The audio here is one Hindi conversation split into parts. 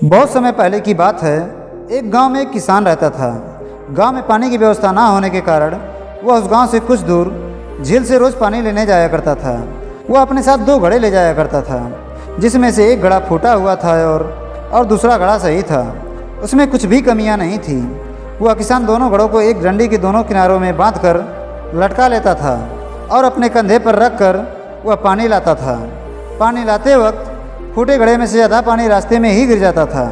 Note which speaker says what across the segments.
Speaker 1: बहुत समय पहले की बात है। एक गांव में एक किसान रहता था। गांव में पानी की व्यवस्था ना होने के कारण वह उस गांव से कुछ दूर झील से रोज़ पानी लेने जाया करता था। वह अपने साथ 2 घड़े ले जाया करता था, जिसमें से एक घड़ा फूटा हुआ था और दूसरा घड़ा सही था। उसमें कुछ भी कमियां नहीं थी। वह किसान दोनों घड़ों को एक डंडी के दोनों किनारों में बांधकर लटका लेता था और अपने कंधे पर रख कर वह पानी लाता था। पानी लाते वक्त फूटे घड़े में से आधा पानी रास्ते में ही गिर जाता था,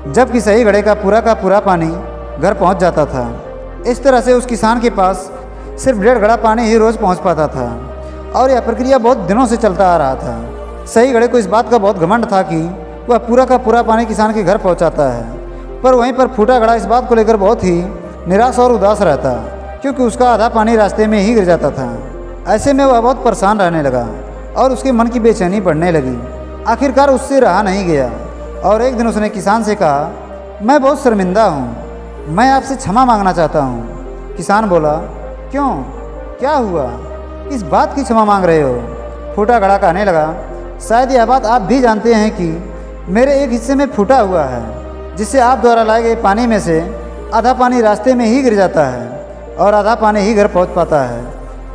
Speaker 1: जबकि सही घड़े का पूरा पानी घर पहुंच जाता था। इस तरह से उस किसान के पास सिर्फ 1.5 घड़ा पानी ही रोज़ पहुंच पाता था और यह प्रक्रिया बहुत दिनों से चलता आ रहा था। सही घड़े को इस बात का बहुत घमंड था कि वह पूरा पानी किसान के घर पहुंचाता है, पर वहीं पर फूटा घड़ा इस बात को लेकर बहुत ही निराश और उदास रहता, क्योंकि उसका आधा पानी रास्ते में ही गिर जाता था। ऐसे में वह बहुत परेशान रहने लगा और उसके मन की बेचैनी बढ़ने लगी। आखिरकार उससे रहा नहीं गया और एक दिन उसने किसान से कहा, मैं बहुत शर्मिंदा हूँ, मैं आपसे क्षमा मांगना चाहता हूँ। किसान बोला, क्यों, क्या हुआ, किस बात की क्षमा मांग रहे हो? फूटा घड़ा कहने लगा, शायद यह बात आप भी जानते हैं कि मेरे एक हिस्से में फूटा हुआ है, जिससे आप द्वारा लाए गए पानी में से आधा पानी रास्ते में ही गिर जाता है और आधा पानी ही घर पहुँच पाता है,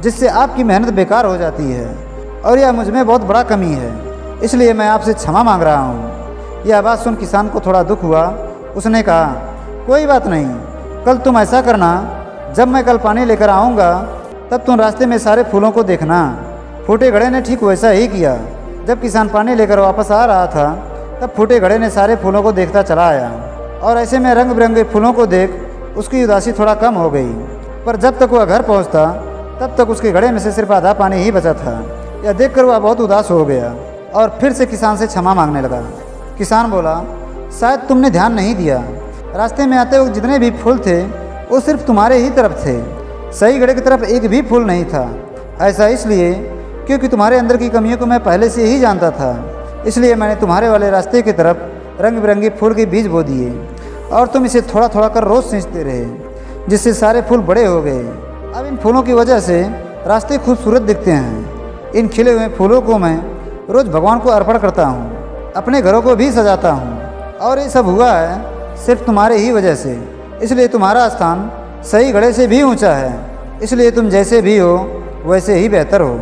Speaker 1: जिससे आपकी मेहनत बेकार हो जाती है और यह मुझ में बहुत बड़ा कमी है, इसलिए मैं आपसे क्षमा मांग रहा हूँ। यह बात सुन किसान को थोड़ा दुख हुआ। उसने कहा, कोई बात नहीं, कल तुम ऐसा करना, जब मैं कल पानी लेकर आऊँगा तब तुम रास्ते में सारे फूलों को देखना। फूटे घड़े ने ठीक वैसा ही किया। जब किसान पानी लेकर वापस आ रहा था तब फूटे घड़े ने सारे फूलों को देखता चला आया और ऐसे में रंग बिरंगे फूलों को देख उसकी उदासी थोड़ा कम हो गई। पर जब तक वह घर पहुँचता तब तक उसके घड़े में से सिर्फ आधा पानी ही बचा था। यह देखकर वह बहुत उदास हो गया और फिर से किसान से क्षमा मांगने लगा। किसान बोला, शायद तुमने ध्यान नहीं दिया, रास्ते में आते वक्त जितने भी फूल थे वो सिर्फ तुम्हारे ही तरफ थे, सही घड़े की तरफ एक भी फूल नहीं था। ऐसा इसलिए क्योंकि तुम्हारे अंदर की कमियों को मैं पहले से ही जानता था, इसलिए मैंने तुम्हारे वाले रास्ते की तरफ रंग बिरंगे फूल के बीज बो दिए और तुम इसे थोड़ा थोड़ा कर रोज़ सींचते रहे, जिससे सारे फूल बड़े हो गए। अब इन फूलों की वजह से रास्ते खूबसूरत दिखते हैं। इन खिले हुए फूलों को मैं रोज़ भगवान को अर्पण करता हूँ, अपने घरों को भी सजाता हूँ और ये सब हुआ है सिर्फ तुम्हारे ही वजह से। इसलिए तुम्हारा स्थान सही घड़े से भी ऊंचा है, इसलिए तुम जैसे भी हो वैसे ही बेहतर हो।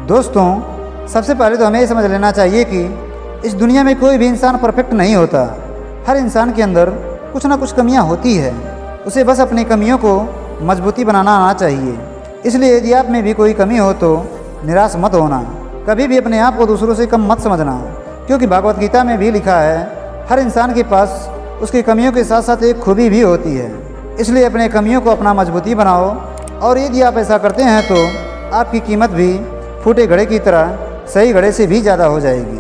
Speaker 1: दोस्तों, सबसे पहले तो हमें ये समझ लेना चाहिए कि इस दुनिया में कोई भी इंसान परफेक्ट नहीं होता। हर इंसान के अंदर कुछ ना कुछ कमियाँ होती है, उसे बस अपनी कमियों को मजबूती बनाना आना चाहिए। इसलिए यदि आप में भी कोई कमी हो तो निराश मत होना, कभी भी अपने आप को दूसरों से कम मत समझना, क्योंकि भगवत गीता में भी लिखा है, हर इंसान के पास उसकी कमियों के साथ साथ एक खूबी भी होती है। इसलिए अपने कमियों को अपना मजबूती बनाओ और यदि आप ऐसा करते हैं तो आपकी कीमत भी फूटे घड़े की तरह सही घड़े से भी ज़्यादा हो जाएगी।